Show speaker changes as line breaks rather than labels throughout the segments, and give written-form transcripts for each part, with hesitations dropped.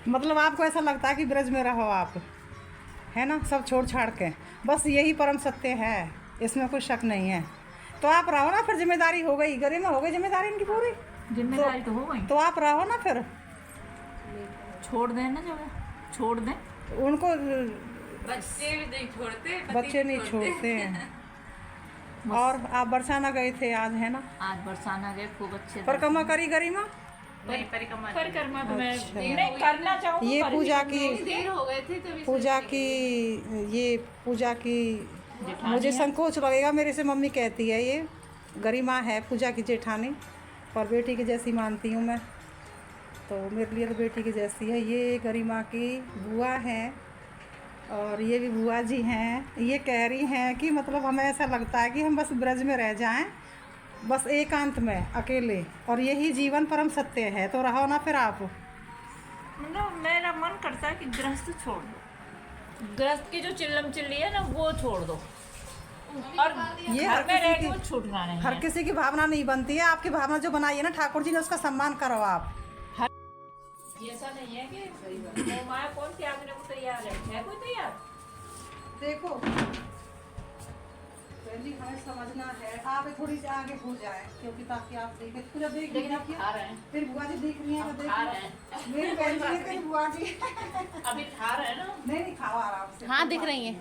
मतलब आपको ऐसा लगता है कि ब्रज में रहो आप, है ना, सब छोड़ छाड़ के, बस यही परम सत्य है, इसमें कोई शक नहीं है। तो आप रहो ना फिर, जिम्मेदारी हो गई, गरिमा हो गई जिम्मेदारी इनकी पूरी,
जिम्मेदारी तो हो गई,
तो आप रहो ना फिर।
छोड़ दें ना जगह, छोड़ दें।
उनको
बच्चे नहीं छोड़ते,
बच्चे नहीं छोड़ते हैं। और आप बरसाना गए थे आज, है ना?
आज बरसाना गए, खूब अच्छे
परिक्रमा करी गरिमा?
नहीं,
परिक्रमा तो मैं
अच्छा।
नहीं करना चाहूँ।
ये पूजा की,
देर हो गए थे तभी
पूजा की, ये पूजा की मुझे संकोच लगेगा मेरे से, मम्मी कहती है ये गरिमा है पूजा की जेठानी, और बेटी की जैसी मानती हूँ मैं, तो मेरे लिए तो बेटी की जैसी है। ये गरिमा की बुआ हैं, और ये भी बुआ जी हैं। ये कह रही हैं कि मतलब हमें ऐसा लगता है कि हम बस ब्रज में रह जाएं, बस एकांत में अकेले, और यही जीवन परम सत्य है, तो रहो ना फिर आप।
मतलब मेरा मन करता है कि गृहस्थ छोड़ दो, गृहस्थ की जो चिल्लम चिल्ली है ना वो छोड़ दो, और
ये
घर में रह के वो छूटना नहीं
हर
है।
किसी की भावना नहीं बनती है, आपकी भावना जो बनाई है ना ठाकुर जी ने, उसका सम्मान करो आप।
ऐसा नहीं है कि माया कौन त्यागने को तैयार है कोई तैयार?
देखो पहले हमें समझना है, आप थोड़ी सी आगे हो जाए, क्योंकि ताकि आप देखें, फिर अब देख
लेकिन
लीजिए,
आप खा रहे हैं,
फिर बुआ जी देख रही हैं, तो
खा रहे
देखिए
हैं,
मेरी बहन जी है, बुआ जी
अभी खा रहे हैं ना।
नहीं खाओ आराम से।
हाँ, दिख रही हैं।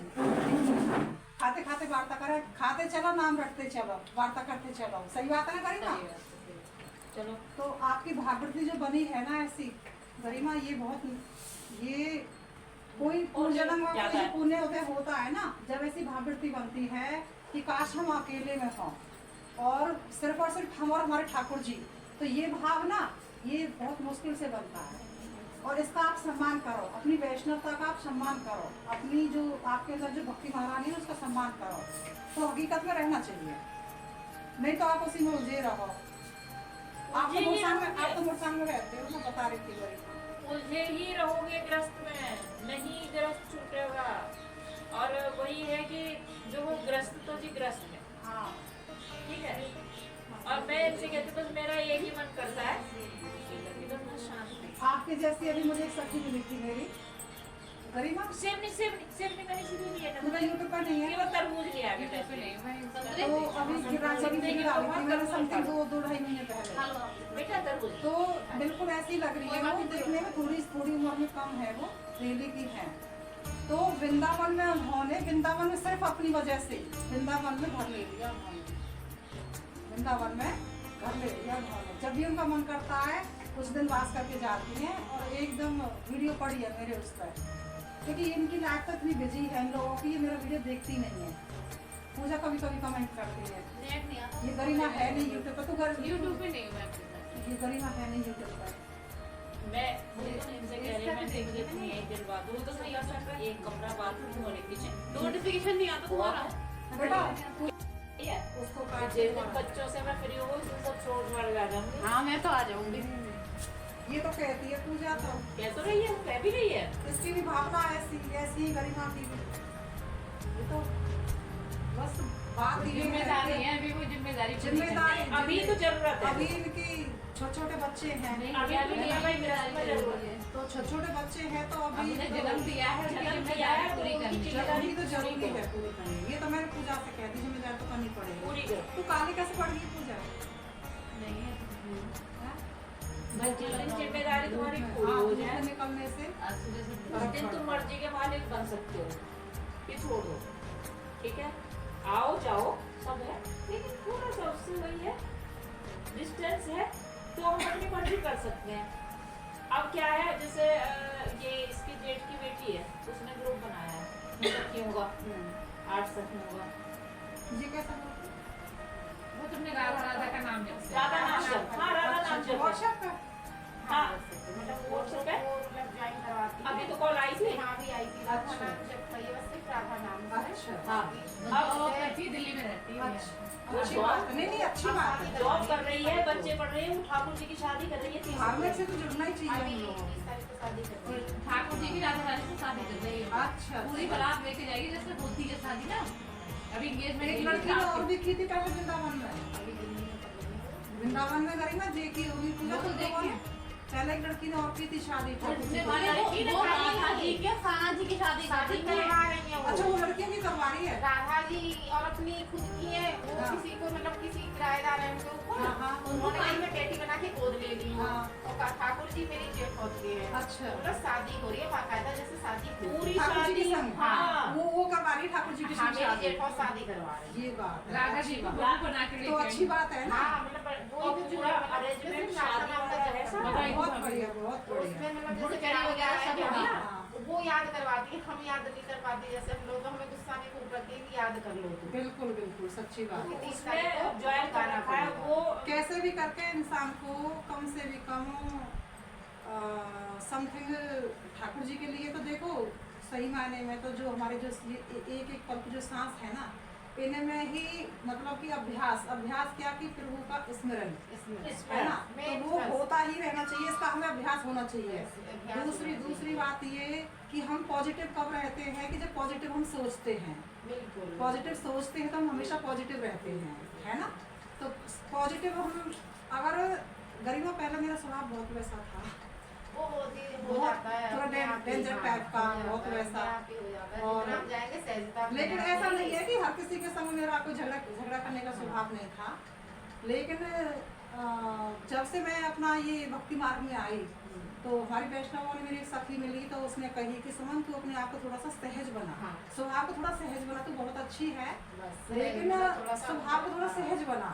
खाते खाते वार्ता करें, खाते चलो नाम रखते चलो, वार्ता करते चलो, सही बात है ना गरिमा?
चलो,
तो आपकी भागवती जो बनी है ना ऐसी गरिमा, ये बहुत, ये कोई पूर्वजन्म में कोई जो पुण्य होता है ना, जब ऐसी भागवती बनती है कि काश हम अकेले में हों, और सिर्फ हम और हमारे ठाकुर जी, तो ये भाव ना, ये बहुत मुश्किल से बनता है, और इसका आप सम्मान करो, अपनी वैष्णवता का आप सम्मान करो, अपनी जो आपके अंदर जो भक्ति महारानी है उसका सम्मान करो, तो हकीकत में रहना चाहिए, नहीं तो आप उसी में उलझे रहो। आप तो मुरसान में रहते हो, मैं बता रही थी गरिमा।
उलझे ही रहोगे ग्रस्त में, नहीं ग्रस्त छूटेगा। और वही है कि जो वो ग्रस्त तो जी ग्रस्त है,
हाँ
ठीक है। और मैं इनसे कहती बस मेरा यही मन करता है कि बस मैं शांति।
आपके जैसी अभी मुझे एक सखी मिली थी मेरी गरिमा,
सेब नहीं मैंने इसीलिए लिया था,
पूरा यूट्यूब पर नहीं है,
वो तरबूज लिया है बेटा।
तो अभी गिराने की वीडियो डाली थी मैंने समथिंग 2-2.5 महीने पहले,
बेटा तरबूज
तो बिल्कुल ऐसी लग रही है वो, दिखने में थोड़ी उम्र में कम है वो, दिल्ली की है। तो वृंदावन में उन्होंने, वृंदावन में सिर्फ अपनी वजह से वृंदावन में घर ले लिया उन्होंने, वृंदावन में घर ले लिया उन्होंने। जब भी उनका मन करता है कुछ दिन वास करके जाती हैं, और एकदम वीडियो पड़ी है मेरे उस पर, क्योंकि इनकी लाइफ तो इतनी बिजी है इन लोगों की, ये मेरा वीडियो देखती नहीं है। पूजा कभी कभी कमेंट करती है, ये गरिमा है नहीं यूट्यूब पर, तो
यूट्यूब पे नहीं हुआ।
ये गरिमा है नहीं यूट्यूब पर।
मैं इनसे कह रही मैं मुझे तुम यही दिलवा दो, तो सही कर सकता है, एक कमरा बाथरूम और एक किचन,
नोटिफिकेशन नहीं आता तुम्हारा?
बेटा
है
उसको
जिस दिन बच्चों से मैं फ्री हो तो सब छोड़ छाड़ के आ जाऊंगी।
हाँ, मैं तो आ जाऊंगी।
ये तो कहती है पूजा, तो
कह तो रही है, कह भी रही है।
इसकी भी भावना ऐसी ही गरिमा की भी, ये तो बस बात ये
जिम्मेदारी
है
है, अभी वो जिम्मेदारी
जिम्मेदारी
अभी तो जरूरत है,
अभी इनकी छोटे बच्चे हैं,
अभी तो नहीं भाई मेरा जरूरत है।
तो छोटे बच्चे हैं, तो अभी
हमने जन्म दिया है,
जन्म दिया है,
पूरी करनी है।
जिम्मेदारी तो जरूरी है पूरी करनी। ये तो मैंने पूजा से कह दी, जिम्मेदारी तो करनी पड़ेगी
पूरी कर।
तो काली कैसे पड़ गई पूजा?
नहीं है
जिस दिन जिम्मेदारी तुम्हारी पूरी
हाँ,
हो
दूध
जाए,
निकलने से
आज सुबह से
उस दिन तुम मर्जी के मालिक बन सकते हो, ये छोड़ दो, ठीक है। आओ जाओ सब है, लेकिन थोड़ा सा उससे वही है, डिस्टेंस है, तो हम अपनी मर्जी कर सकते हैं। अब क्या है, जैसे ये इसकी जेठ की बेटी है, उसने ग्रुप बनाया है सखियों का, 8 सखियों का।
ये कैसा बोलते?
वो तुमने राधा का नाम जब से
राधा नाम जप, हाँ राधा नाम जप है।
व्हाट्सएप पे
हाँ मतलब व्हाट्सएप पे अभी तो कॉल आई थी।
अच्छा अच्छा
हाँ, अब वो करती दिल्ली में रहती है।
अच्छी बात है, नहीं अच्छी बात है।
जॉब कर रही है, बच्चे पढ़ रहे हैं, वो ठाकुर जी की शादी कर रही है, 3
धार्मिक से तो जुड़ना ही चाहिए हम लोगों को।
ठाकुर जी की राधा रानी से शादी कर रही है।
अच्छा
पूरी बारात लेके जाएगी, जैसे होती है शादी ना, अभी
एक
एंगेजमेंट
लड़की ने और भी की थी पहले वृंदावन में, वृंदावन में करी ना जे की होगी पूजा,
वो तो देखिए।
पहले एक लड़की ने और की थी शादी ठाकुर जी की।
हमारे वो राधा जी के साना जी की शादी
शादी
करती
करवा रही है
अच्छा
वो।
वो लड़कियों की करवा रही है।
राधा जी और अपनी खुद की है वो
हाँ।
किसी को मतलब किसी किराएदार है उनके ऊपर
हाँ, हाँ।
उन्होंने कहीं में बेटी बना के गोद ले ली वो।
हाँ।
और कहा, ठाकुर जी मेरी जेठ पहुंच गई है।
अच्छा।
मतलब शादी हो रही है बाकायदा जैसे शादी
पूरी
ठाकुर जी की
शादी
संग।
हाँ
वो करवा रही है ठाकुर जी की
हाँ
संग
मेरी
शादी।
जेठ और शादी करवा रही है।
ये बात है।
राधा जी को बहू बना के
तो
लेके
अच्छी बात है ना।
हाँ मतलब वो
और
ही
पूरा
मतलब
arrangement
जैसे
शादी
नाता
वाला
वाता
है
जैसा।
सारा।
बहुत बढ़िया बहुत बढ़िया।
उसमें मतलब
गुड़
जैसे
करी
क्या
वगैरह सब
है
होगा।
ना, वो याद करवाती है हम याद नहीं कर पाते जैसे हम लोग तो हमें गुस्सा में खूब करती है कि याद कर लो तुम।
बिल्कुल बिल्कुल सच्ची बात है।
उसमें ज्वाइन कर रखा है वो
कैसे भी करके इंसान को कम से भी कम समथिंग ठाकुर जी के लिए तो देखो सही मायने में तो जो हमारे जो एक एक पल की जो सांस है ना इनमें ही मतलब कि अभ्यास क्या कि प्रभु का स्मरण है ना, तो वो होता ही रहना चाहिए, इसका हमें अभ्यास होना चाहिए। दूसरी बात ये कि हम पॉजिटिव कब रहते हैं कि जब पॉजिटिव हम सोचते हैं,
बिल्कुल
पॉजिटिव सोचते हैं तो हम हमेशा पॉजिटिव रहते हैं, है ना। तो पॉजिटिव हम अगर गरिमा पहले मेरा स्वभाव बहुत वैसा था,
वो होती हो
बहुत
जाता है
थोड़ा
अपने आप ही,
डेंजर
हाँ,
टाइप का,
हो
बहुत
जाता है,
वैसा।
अपने आप ही हो जाता है।
और-
जितना हम जाएंगे सहजता अपने
लेकिन
आप
ऐसा
ही
नहीं है कि हर किसी के संग मेरा कोई झगड़ा करने का स्वभाव नहीं था। लेकिन जब से मैं अपना ये भक्ति मार्ग में आई तो हमारी वैष्णवों ने मेरी एक सखी मिली तो उसने कही कि सुमन तू अपने आप को थोड़ा सा सहज बना,
हाँ।
स्वभाव को थोड़ा सहज बना, तू बहुत अच्छी है
बस,
लेकिन
थोड़ा सा-
स्वभाव को थोड़ा
हाँ।
सहज बना।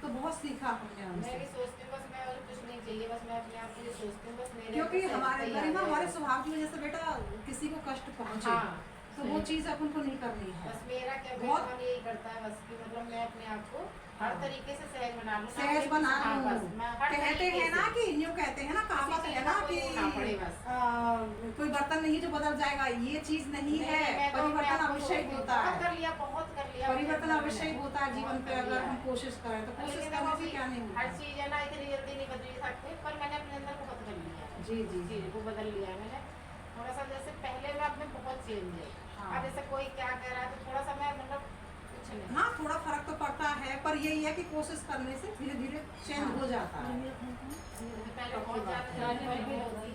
तो बहुत सीखा हमने
मैं
उनसे,
भी सोचती हूँ बस मैं और कुछ नहीं चाहिए, बस मैं अपने आप के लिए सोचती हूँ बस मेरे
क्योंकि
अंदर
हमारे
सहजता ही
गरिमा
आ जाए।
हमारे स्वभाव की वजह से बेटा किसी को कष्ट पहुंचे
हाँ,
तो वो चीज अपन को नहीं करनी है।
बस मेरा क्या
बहुत-
मन यही करता है बस कि मतलब मैं अपने आप को हर
हाँ।
तरीके से सहज बना लूं, ना
सहज
मुझे
बना
किसी- हाँ,
लूं।
बस मैं हर
कहते
तरीके
हैं ना
से-
कि यूं कहते हैं ना, कहावत
किसी
है
चीज़
ना
का
कि
कोई ना पड़े बस।
कोई बर्तन नहीं जो बदल जाएगा, ये चीज नहीं है।
मैं तो अपने
परिवर्तन
आप को
अवश्य
सोचती हूँ,
होता
बहुत
है,
कर लिया बहुत कर लिया
परिवर्तन
अपने
अवश्य
जीवन में।
होता है जीवन
बहुत
पे
कर
अगर
लिया
हम
है।
कोशिश करें तो कोशिश
लेकिन
करने
देखो
से
कि
क्या नहीं
हर
होता।
चीज है ना इतनी जल्दी नहीं बदल सकते, पर मैंने अपने अंदर बहुत बदल लिया है।
जी जी
चीज को बदल लिया है मैंने थोड़ा सा, जैसे पहले में अपने बहुत चेंज है।
हाँ।
अब जैसे कोई क्या कह रहा है तो थोड़ा सा मैं मतलब कुछ नहीं।
हाँ थोड़ा फर्क तो पड़ता है, पर यही है कि कोशिश करने से धीरे धीरे चेंज हो जाता है।
जैसे पहले बहुत
बात है।
ज्यादा नहीं होती,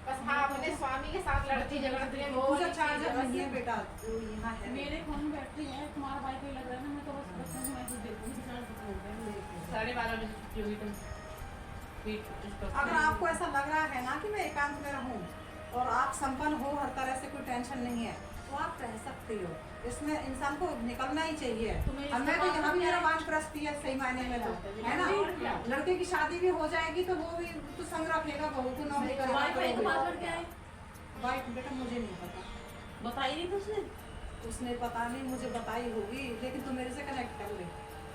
बस हाँ अपने स्वामी के साथ लड़ती झगड़ती है वो
पूजा
वाली
चार्जर
चीज़ है
नहीं है
बस।
बेटा, जो यहाँ है
मेरे फोन में बैटरी है, तुम्हारा भाई को लग रहा है ना, मैं तो बस बच्चों को मैसेज देती हूँ कि चार्ज कर दो। 12:30 बजे छुट्टी हुई तो फिर
अगर आपको ऐसा लग रहा है ना कि मैं एकांत में रहूं और आप संपन्न हो, हर तरह से कोई टेंशन नहीं है, तो आप रह सकते हो। इसमें इंसान को निकलना ही चाहिए। अब मैं तो यहाँ भी मेरा वानप्रस्थी है सही मायने में, तो है ना। लड़के की शादी भी हो जाएगी तो वो भी तो संग रखेगा, बहू को नौकरी
वाईफाई का
करेगा।
पासवर्ड क्या है?
वाइफ बेटा मुझे नहीं पता,
बताई नहीं तो उसने।
उसने पता नहीं मुझे बताई होगी, लेकिन तू मेरे से कनेक्ट कर ले।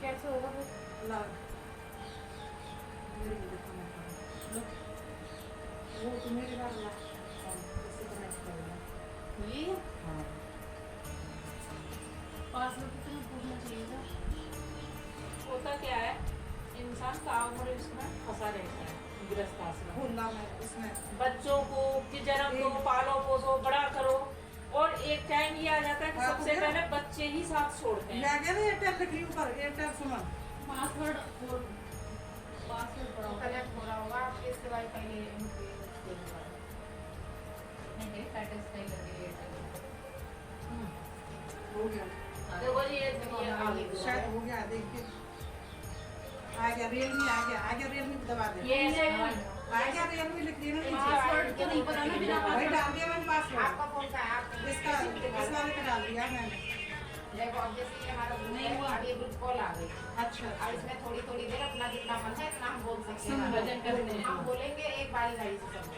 कैसे होगा फिर?
ला मेरे को connect कर लो। वो तू मेरे बार ला इससे कनेक्ट कर ले।
ये
हाँ
पासवर्ड तो तुम्हें पूछना चाहिए था।
होता क्या है, इंसान काम और इसमें फंसा रहता है गृहस्थ आश्रम।
भूलना मैं इसमें
बच्चों को कि जन्म दो, पालो पोसो, बड़ा करो, और एक टाइम ये आ जाता है कि
हाँ,
सबसे
हो गया।
पहले बच्चे ही साथ छोड़ते हैं।
मैं गया ना एयरटेल लिख रही ऊपर, एयरटेल सुमन।
पासवर्ड पड़ा होगा।
कनेक्ट हो रहा होगा आपके इससे वाईफाई ले उनके उसके द्वारा।
नहीं सैटिस्फाई करके
हो गया
देखो जी ये आगे
शायद हो गया, देखिए आ गया रियलमी, आ गया रियलमी दबा दे।
ये ऐसे
आ गया रियलमी लिख दिया ना नीचे।
पासवर्ड तो नहीं पता ना बिना
भाई
पासवर्ड।
डाल दिया मैंने पासवर्ड,
आपका कौन सा है? आप
इसका इस वाले का डाल दिया मैंने।
देखो अब जैसे ये हमारा ग्रुप
नहीं
है,
हुआ।
अब ये ग्रुप कॉल आ गई।
अच्छा
अब इसमें थोड़ी थोड़ी देर अपना जितना मन है इतना हम बोल सकते
सुन
हैं।
भजन करने हैं।
हम बोलेंगे एक बारी बारी से सब।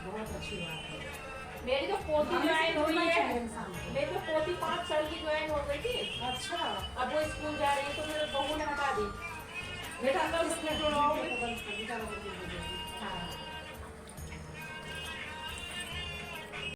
बहुत अच्छी बात है।
मेरी तो पोती ज्वाइन हुई
बोलना
है,
चाहिए इंसान को।
मेरी तो पोती 5 साल की ज्वाइन हो गई थी।
अच्छा
अब वो स्कूल जा रही है तो मेरे बहू ने हटा दी।
बेटा
तो
इसमें
उसमें जोड़ाओगे।
बंद कर, बेटा बंद कर दो।